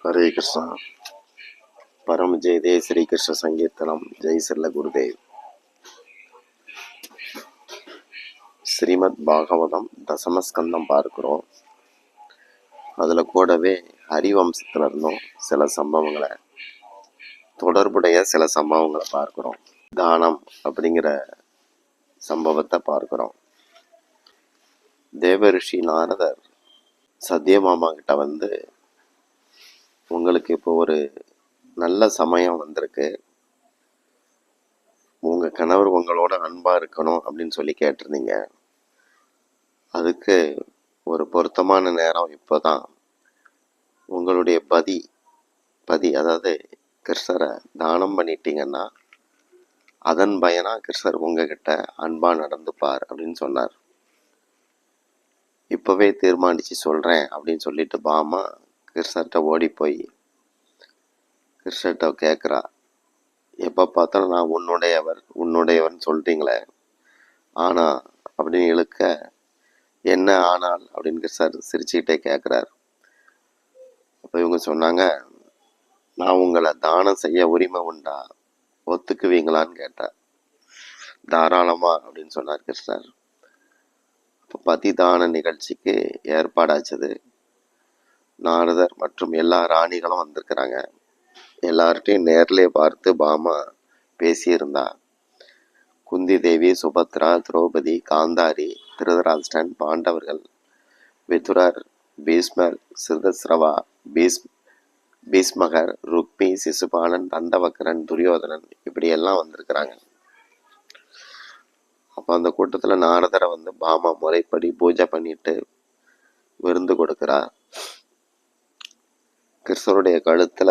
ஹரே கிருஷ்ணா. பரம் ஜெய் தே ஸ்ரீ கிருஷ்ண சங்கீர்த்தனம். ஜெய் செல்ல குருதேவ். ஸ்ரீமத் பாகவதம் தசமஸ்கந்தம் பார்க்கிறோம். அதில் கூடவே ஹரிவம்சத்தில் இருந்தும் சில சம்பவங்களை, தொடர்புடைய சில சம்பவங்களை பார்க்கிறோம். தானம் அப்படிங்கிற சம்பவத்தை பார்க்கிறோம். தேவரிஷி நாரதர் சத்யபாமா கிட்ட வந்து, உங்களுக்கு இப்போ ஒரு நல்ல சமயம் வந்திருக்கு, உங்க கணவர் உங்களோட அன்பா இருக்கணும் அப்படின்னு சொல்லி கேட்டிருந்தீங்க. அதுக்கு ஒரு பொருத்தமான நேரம் இப்போதான். உங்களுடைய பதி அதாவது கிருஷ்ணரை தானம் பண்ணிட்டீங்கன்னா அதன் பயனா கிருஷ்ணர் உங்ககிட்ட அன்பா நடந்துப்பார் அப்படின்னு சொன்னார். இப்பவே தீர்மானிச்சு சொல்றேன் அப்படின்னு சொல்லிட்டு பாமா கிருஷ்ணர்கிட்ட ஓடி போய் கிருஷ்ணர்கிட்ட கேட்குறா, எப்போ பார்த்தாலும் நான் உன்னுடையவர்னு சொல்றீங்களே, ஆனா அப்படின்னு இழுக்க, என்ன ஆனால் அப்படின்னு கிருஷ்ணர் சிரிச்சுக்கிட்டே கேட்குறார். அப்போ இவங்க சொன்னாங்க, நான் உங்களை தானம் செய்ய உரிமை உண்டா, ஒத்துக்குவீங்களான்னு கேட்டார். தாராளமா அப்படின்னு சொன்னார் கிருஷ்ணர். இப்போ பதிதான நிகழ்ச்சிக்கு ஏற்பாடாச்சது. நாரதர் மற்றும் எல்லா ராணிகளும் வந்திருக்கிறாங்க. எல்லார்ட்டையும் நேர்லயே பார்த்து பாமா பேசியிருந்தா. குந்தி தேவி, சுபத்ரா, திரௌபதி, காந்தாரி, திருதராஷ்டிரன், பாண்டவர்கள், விதுரர், பீஷ்மர், சிறுதஸ்ரவா, பீஷ்மகர், ருக்மி, சிசுபாலன், தண்டவக்கரன், துரியோதனன், இப்படி எல்லாம் வந்திருக்கிறாங்க. அப்போ அந்த கூட்டத்தில் நாரதரை வந்து பாமா முறைப்படி பூஜை பண்ணிட்டு விருந்து கொடுக்கிறார். கிருஷ்ணருடைய கழுத்துல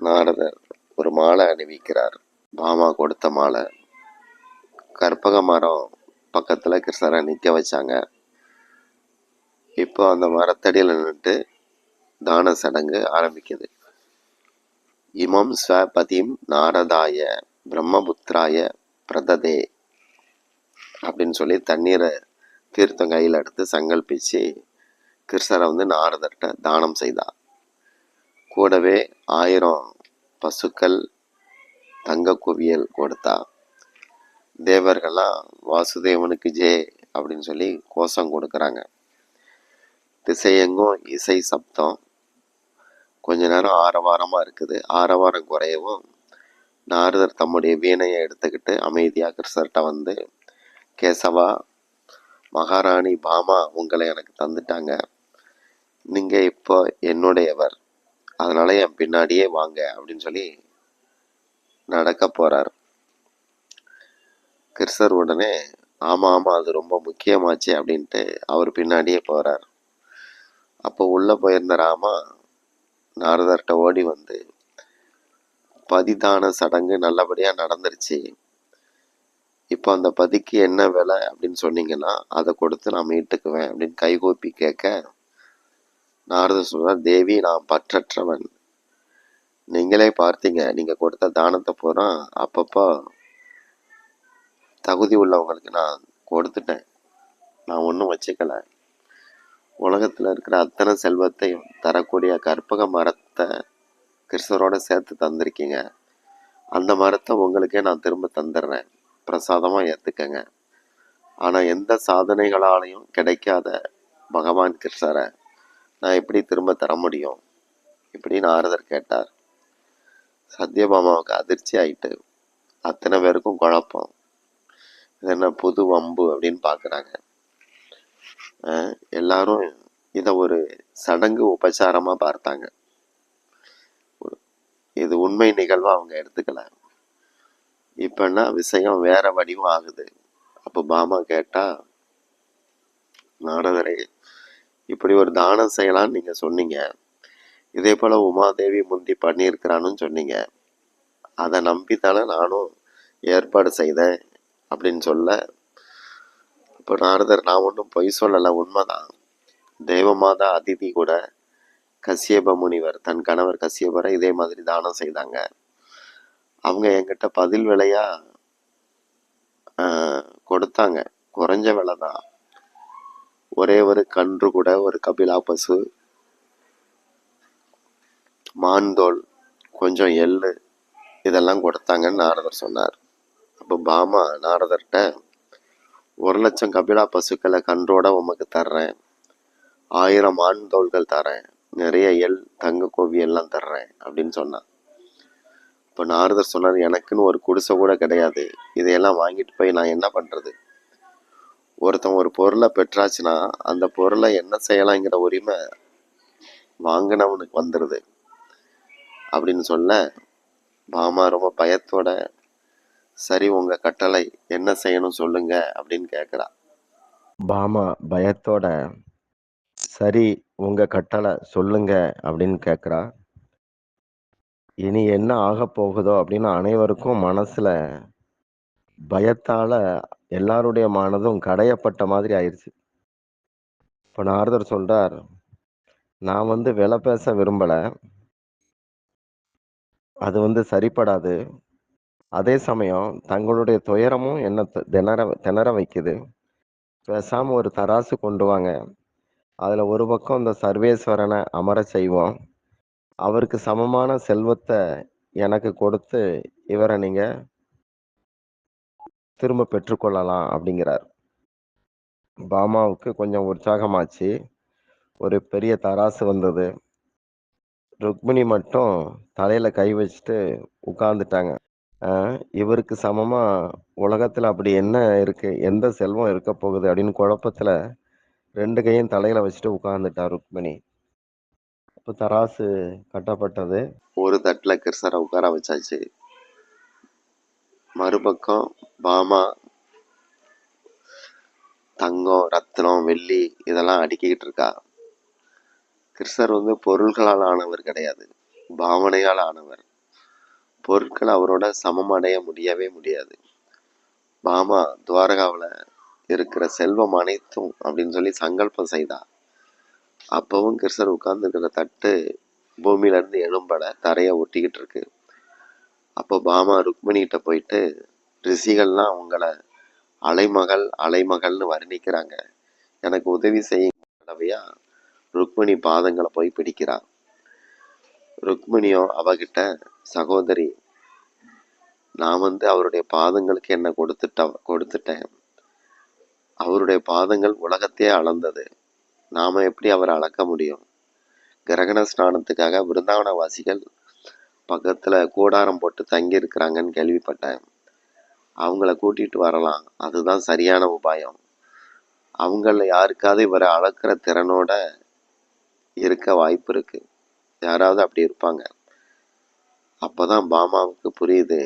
நாரதர் ஒரு மாலை அணிவிக்கிறார். பாமா கொடுத்த மாலை. கற்பக மரம் பக்கத்துல கிருஷ்ணரை நிற்க வச்சாங்க. இப்போ அந்த மரத்தடியில் நின்றுட்டு தான சடங்கு ஆரம்பிக்குது. இமம் ஸ்வபதிம் நாரதாய பிரம்மபுத்திராய பிரததே அப்படின்னு சொல்லி தண்ணீரை தீர்த்தம் கையில் எடுத்து சங்கல்பிச்சு கிருஷ்ணரை வந்து நாரதர்கிட்ட தானம் செய்தார். கூடவே 1000 பசுக்கள், தங்க குவியல் கொடுத்தா. தேவர்கள்லாம் வாசுதேவனுக்கு ஜே அப்படின்னு சொல்லி கோஷம் கொடுக்குறாங்க. திசையெங்கும் இசை சப்தம். கொஞ்ச நேரம் ஆரவாரமாக இருக்குது. ஆரவாரம் குறையவும் நாரதர் தம்முடைய வீணையை எடுத்துக்கிட்டு அமைதியாக கிருஷ்ணர்கிட்ட வந்து, கேசவா, மகாராணி பாமா உங்களை எனக்கு தந்துட்டாங்க, நீங்கள் இப்போ என்னுடையவர், அதனால என் பின்னாடியே வாங்க அப்படின்னு சொல்லி நடக்க போறார். கிருஷ்ணர் உடனே ஆமா அது ரொம்ப முக்கியமாச்சு அப்படின்ட்டு அவர் பின்னாடியே போறார். அப்போ உள்ள போயிருந்த ராமா நாரதர்கிட்ட ஓடி வந்து, பதிதான சடங்கு நல்லபடியா நடந்துருச்சு, இப்போ அந்த பதிக்கு என்ன விலை அப்படின்னு சொன்னீங்கன்னா அதை கொடுத்து நான் மீட்டுக்குவேன் அப்படின்னு கைகூப்பி கேட்க, நாரதர் சொல்றார், தேவி நான் பற்றற்றவன், நீங்களே பார்த்தீங்க, நீங்க கொடுத்த தானத்தை பூரா அப்பப்போ தகுதி உள்ளவங்களுக்கு நான் கொடுத்துட்டேன், நான் ஒன்றும் வச்சுக்கல. உலகத்தில் இருக்கிற அத்தனை செல்வத்தையும் தரக்கூடிய கற்பக மரத்தை கிருஷ்ணரோட சேர்த்து தந்திருக்கீங்க, அந்த மரத்தை உங்களுக்கே நான் திரும்ப தந்துடுறேன், பிரசாதமாக ஏற்றுக்கங்க. ஆனால் எந்த சாதனைகளாலையும் கிடைக்காத பகவான் கிருஷ்ணரை நான் எப்படி திரும்ப தர முடியும் இப்படின்னு நாரதர் கேட்டார். சத்யபாமாவுக்கு அதிர்ச்சி ஆயிட்டு, அத்தனை பேருக்கும் குழப்பம், இது என்ன புது வம்பு அப்படின்னு பார்க்குறாங்க. எல்லாரும் இதை ஒரு சடங்கு உபச்சாரமாக பார்த்தாங்க. இது உண்மை நிகழ்வா அவங்க எடுத்துக்கல. இப்பன்னா விஷயம் வேற வடிவம் ஆகுது. அப்போ பாமா கேட்டா, நாரதரே, இப்படி ஒரு தானம் செய்யலான்னு நீங்க சொன்னீங்க, இதே போல உமாதேவி முந்தி பண்ணியிருக்கிறான்னு சொன்னீங்க, அதை நம்பித்தானே நானும் ஏற்பாடு செய்தேன் அப்படின்னு சொல்ல, இப்போ நாரதர், நான் ஒன்றும் பொய் சொல்லலை, உண்மைதான். தேவமாதா அதிதி கூட கசியப முனிவர் தன் கணவர் கசியபரை இதே மாதிரி தானம் செய்தாங்க. அவங்க என்கிட்ட பதில் விலையா கொடுத்தாங்க, குறைஞ்ச விலை தான். ஒரே ஒரு கன்று கூட, ஒரு கபிலா பசு மான்தோல், கொஞ்சம் எள்ளு இதெல்லாம் கொடுத்தாங்கன்னு நாரதர் சொன்னார். அப்போ பாமா நாரதர்கிட்ட 1,00,000 கபிலா பசுக்களை கன்றோட உமக்கு தர்றேன், 1000 மான்தோள்கள் தரேன், நிறைய எள் தங்க கோவி எல்லாம் தர்றேன் அப்படின்னு சொன்னான். இப்போ நாரதர் சொன்னார், எனக்குன்னு ஒரு குடிசை கூட கிடையாது, இதையெல்லாம் வாங்கிட்டு போய் நான் என்ன பண்றது? ஒருத்தன் ஒரு பொருளை பெற்றாச்சுன்னா அந்த பொருளை என்ன செய்யலாங்கிற உரிமை வாங்கினவனுக்கு வந்துடுது அப்படின்னு சொல்ல, பாமா ரொம்ப பயத்தோட, சரி உங்க கட்டளை என்ன செய்யணும் சொல்லுங்க அப்படின்னு கேட்குறா. பாமா பயத்தோட, சரி உங்க கட்டளை சொல்லுங்க அப்படின்னு கேட்குறா. இனி என்ன ஆக போகுதோ அப்படின்னு அனைவருக்கும் மனசுல பயத்தால எல்லாருடைய மனதும் கடையப்பட்ட மாதிரி ஆயிடுச்சு. இப்போ நாரதர் சொல்றார், நான் விலை பேச விரும்பல, அது சரிப்படாது. அதே சமயம் தங்களுடைய துயரமும் என்ன திணற திணற வைக்குது. பேசாம ஒரு தராசு கொண்டு வாங்க, அதுல ஒரு பக்கம் இந்த சர்வேஸ்வரனை அமர செய்வோம், அவருக்கு சமமான செல்வத்தை எனக்கு கொடுத்து இவரை நீங்க திரும்ப பெற்றுக்கொள்ளலாம் அப்படிங்கிறார். பாமாவுக்கு கொஞ்சம் உற்சாகமாச்சு. ஒரு பெரிய தராசு வந்தது. ருக்மிணி மட்டும் தலையில கை வச்சுட்டு உட்கார்ந்துட்டாங்க. இவருக்கு சமமா உலகத்துல அப்படி என்ன இருக்கு, எந்த செல்வம் இருக்க போகுது அப்படின்னு குழப்பத்துல 2 கையும் தலையில வச்சுட்டு உட்கார்ந்துட்டா ருக்மிணி. இப்போ தராசு கட்டப்பட்டது. ஒரு தட்டுல கிருஷ்ணரை உட்கார வச்சாச்சு. மறுபக்கம் பாமா தங்கம், ரத்தினம், வெள்ளி இதெல்லாம் அடுக்கிக்கிட்டு இருக்கா. கிருஷ்ணர் பொருள்களால் ஆனவர் கிடையாது, பாவனையால் ஆனவர். பொருட்கள் அவரோட சமம் அடைய முடியவே முடியாது. பாமா துவாரகாவில் இருக்கிற செல்வம் அனைத்தும் அப்படின்னு சொல்லி சங்கல்பம் செய்தா. அப்பவும் கிருஷ்ணர் உட்கார்ந்துருக்கிற தட்டு பூமியில இருந்து எழும்பட தரைய ஒட்டிக்கிட்டு இருக்கு. அப்போ பாமா ருக்மிணிகிட்ட போயிட்டு, ரிஷிகள்லாம் அவங்கள அலைமகள் அலைமகள்னு வர்ணிக்கிறாங்க, எனக்கு உதவி செய்யவையா ருக்மிணி பாதங்களை போய் பிடிக்கிறான். ருக்மிணியும் அவகிட்ட, சகோதரி நான் அவருடைய பாதங்களுக்கு என்ன கொடுத்துட்டேன், அவருடைய பாதங்கள் உலகத்தையே அளந்தது, நாம எப்படி அவரை அளக்க முடியும்? கிரகண ஸ்நானத்துக்காக பிருந்தாவன வாசிகள் பக்கத்துல கூடாரம் போட்டு தங்கி இருக்கிறாங்கன்னு கேள்விப்பட்டேன், அவங்கள கூட்டிட்டு வரலாம், அதுதான் சரியான உபாயம். அவங்கள யாருக்காவது இவரை அளக்கிற திறனோட இருக்க வாய்ப்பு இருக்கு, யாராவது அப்படி இருப்பாங்க. அப்பதான் பாமாவுக்கு புரியுது,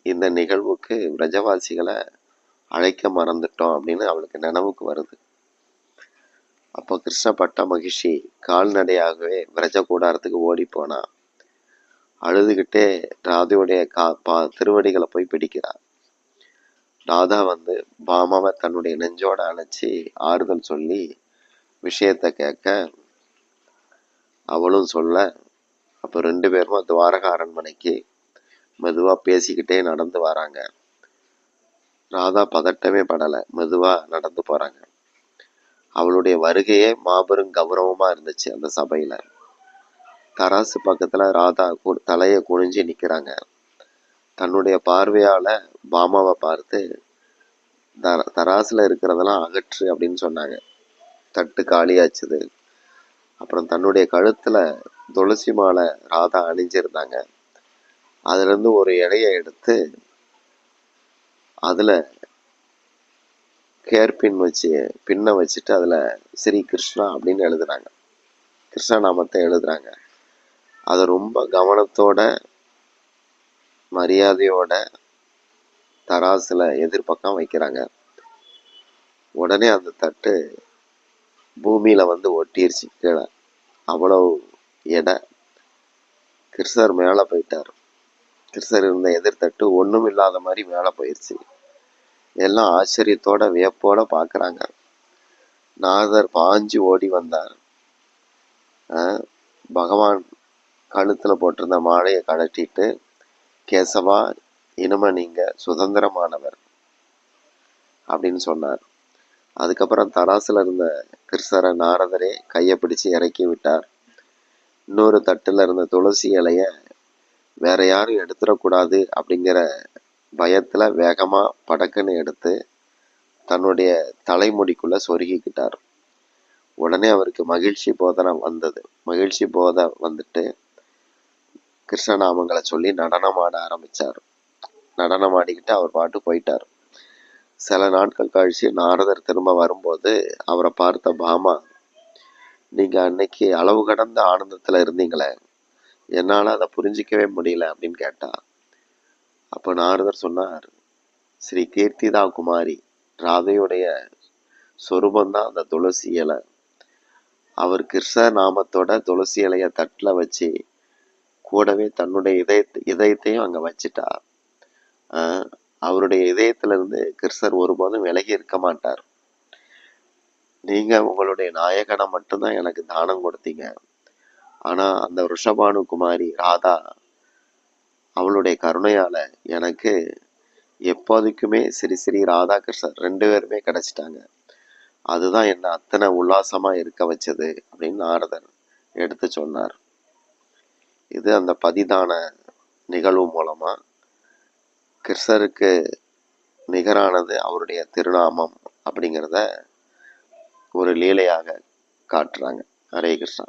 இந்த நிகழ்வுக்கு பிரஜவாசிகளை அழைக்க மறந்துட்டோம் அப்படின்னு அவளுக்கு நினைவுக்கு வருது. அப்போ கிருஷ்ணப்பட்ட மகிழ்ச்சி கால்நடையாகவே விரஜ கூடாரத்துக்கு ஓடி போனா. அழுதுகிட்டே ராதையுடைய திருவடிகளை போய் பிடிக்கிறார். ராதா பாமாவை தன்னுடைய நெஞ்சோட அணைச்சி ஆறுதல் சொல்லி விஷயத்த கேட்க, அவளும் சொல்ல, அப்போ 2 பேருமா துவாரகா அரண்மனைக்கு மெதுவா பேசிக்கிட்டே நடந்து வராங்க. ராதா பதட்டமே படலை, மெதுவா நடந்து போறாங்க. அவளுடைய வருகையே மாபெரும் கௌரவமா இருந்துச்சு அந்த சபையில. தராசு பக்கத்துல ராதா தலையை குனிஞ்சு நிக்கிறாங்க. தன்னுடைய பார்வையால பாமாவை பார்த்து, தராசுல இருக்கிறதெல்லாம் அகற்று அப்படின்னு சொன்னாங்க. தட்டு காலியாச்சுது. அப்புறம் தன்னுடைய கழுத்துல துளசி மாலை ராதா அணிஞ்சிருந்தாங்க. அதுல இருந்து ஒரு இலையை எடுத்து அதுல கேர்பின் வச்சு பின்ன வச்சுட்டு அதுல ஸ்ரீ கிருஷ்ணா அப்படின்னு எழுதுறாங்க, கிருஷ்ண நாமத்தை எழுதுறாங்க. அதை ரொம்ப கவனத்தோட மரியாதையோட தராசுல எதிர்பக்கம் வைக்கிறாங்க. உடனே அந்த தட்டு பூமியில ஒட்டிருச்சு கீழே. அவ்வளவு எடை. கிருஷ்ணர் மேல போயிட்டார். கிருஷ்ணர் இருந்த எதிர்த்தட்டு ஒண்ணும் இல்லாத மாதிரி மேல போயிருச்சு. எல்லாம் ஆச்சரியத்தோட வியப்போட பாக்குறாங்க. நாரதர் பாஞ்சு ஓடி வந்தார். பகவான் கழுத்துல போட்டிருந்த மாலையை கழட்டிட்டு, கேசவா இனிமே நீங்க சுதந்திரமானவர் அப்படின்னு சொன்னார். அதுக்கப்புறம் தராசுல இருந்த கிருஷ்ணரை நாரதரே கையை பிடிச்சு இறக்கி விட்டார். இன்னொரு தட்டுல இருந்த துளசி இலைய வேற யாரும் எடுத்துடக்கூடாது அப்படிங்கிற பயத்துல வேகமா படக்குன்னு எடுத்து தன்னுடைய தலைமுடிக்குள்ள சொருகிக்கிட்டார். உடனே அவருக்கு மகிழ்ச்சி போதனை வந்தது. மகிழ்ச்சி போத வந்துட்டு கிருஷ்ணநாமங்களை சொல்லி நடனமாட ஆரம்பிச்சார். நடனம் ஆடிக்கிட்டு அவர் பாட்டு போயிட்டார். சில நாட்கள் கழிச்சு நாரதர் திரும்ப வரும்போது அவரை பார்த்த பாமா, நீங்க அன்னைக்கு அளவு கடந்த ஆனந்தத்துல இருந்தீங்களே, என்னால அதை புரிஞ்சிக்கவே முடியல அப்படின்னு கேட்டா. அப்ப நாரதர் சொன்னார், ஸ்ரீ கீர்த்திதா குமாரி ராதையுடைய சொரூபந்தான் அந்த துளசி இலை. அவர் கிருஷ்ண நாமத்தோட துளசி இலைய தட்டுல வச்சு கூடவே தன்னுடைய இதயத்தையும் அங்க வச்சுட்டா. அவருடைய இதயத்திலிருந்து கிருஷ்ணர் ஒருபோதும் விலகி இருக்க மாட்டார். நீங்க உங்களுடைய நாயகனை மட்டும்தான் எனக்கு தானம் கொடுத்தீங்க. ஆனா அந்த ரிஷபானு குமாரி ராதா அவளுடைய கருணையால எனக்கு எப்போதைக்குமே ஸ்ரீ ஸ்ரீ ராதாகிருஷ்ணர் 2 பேருமே கிடைச்சிட்டாங்க. அதுதான் என்ன அத்தனை உல்லாசமா இருக்க வச்சது அப்படின்னு நாரதர் எடுத்து சொன்னார். இது அந்த பதிதான நிகழ்வு மூலமா கிருஷ்ணருக்கு நிகரானது அவருடைய திருநாமம் அப்படிங்கிறத ஒரு லீலையாக காட்டுறாங்க. ஹரே கிருஷ்ணா.